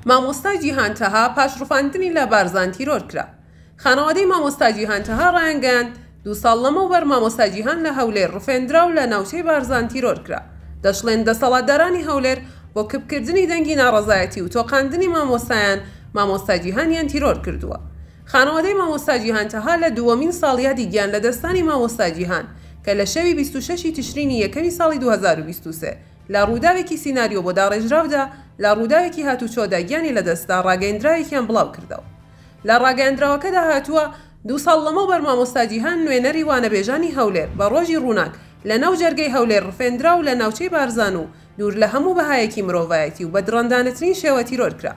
مامۆستا جیهانتەها پاشڕوفاندنی لە بارزان تیرۆر کرا. خانەوادەی مامۆستا جیهانتەها ڕایانگەاند 2 ساڵ لەمەوبەر مامۆستا جیهان لە هەولێر ڕفێندرا و لە ناوچەی بارزان تیرۆر کرا. دەشڵێن دەسەڵاتدارانی هەولێر بۆ کبکردنی دەنگی ناڕەزایەتی و تۆقاندنی مامۆستایان مامۆستا جیهانیان تیرۆر کردووە. خانەوادەی مامۆستا جیهانتەها لە دووەمین ساڵیادی گیان لە دەستانی مامۆستا جیهان کە لە شەوی 26 تشرینی یەکەمی ساڵی 2023 لە ڕووداوێکی سیناریۆ بۆ داڕێژراودا لە ڕووداوێکی هاتوچۆدا گیانی لە دەستا ڕاگەیەندراوێکیان بڵاو کردەوە. لە ڕاگەیەندراوەکەدا هاتووە 2 ساڵ لەمەوبەر مامۆستا جیهان نوێنەری وانەبێژانی هەولێر بە ڕۆژی ڕووناک لە ناو جەرگەی هەولێر ڕفێندرا و لە ناوچەی بارزان و دوور لە هەموو بەهایەکی مرۆڤایەتی و بە درەندانترین شێوە تیرۆر کرا.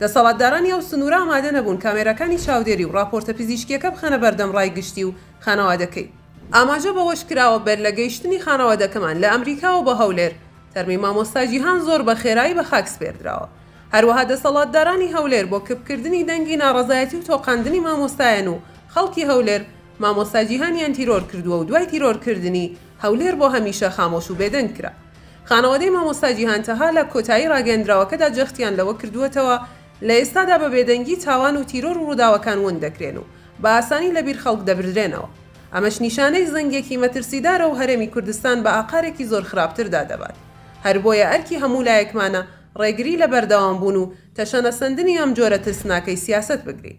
دەسەڵاتدارانی ئەو سنوورە ئامادە نەبوون کامێرەکانی چاودێری و راپۆرتە پزیشکیەکە بخەنە بەردەم ڕایگشتی و خانەوادەکەی. ئاماژە بەوەش کراوە بەر لە گەیشتنی خانەوادەکەمان لە ئەمریکاوە بە هەولێر تەرمی مامۆستا جیهان زۆر بە خێرایی بە خاک سپێردراوە. هەروەها دەسەڵاتدارانی هەولێر بۆ کبکردنی دەنگی ناڕەزایەتی و تۆقاندنی مامۆستایان و خەڵکی هەولێر مامۆستا جیهانیان تیرۆر کردووە و دوای تیرۆرکردنی هەولێر بۆ هەمیشە خامۆش و بێدەنگ کرا. خانەوادەی مامۆستا جیهانتەها لە کۆتایی ڕاگەیەندراوەکەدا جەختیان لەوە کردووەتەوە لە ئێستادا بە بێدەنگی تاوان و تیرۆر و ڕووداوەکان ون دەکرێن و بە ئاسانی لەبیر خەڵک دەبردرێنەوە. ئەمەش نیشانەی زەنگێکی مەترسیدارە و هەرێمی کوردستان بە ئاقارێکی زۆر خراپتردا دەبات. هەر بۆیە ئەرکی هەموو لایەکمانە ڕێگری لە بەردەوام بوون و تەشەنەسەندنی ئەم جۆرە ترسناکەی سیاست بگرین.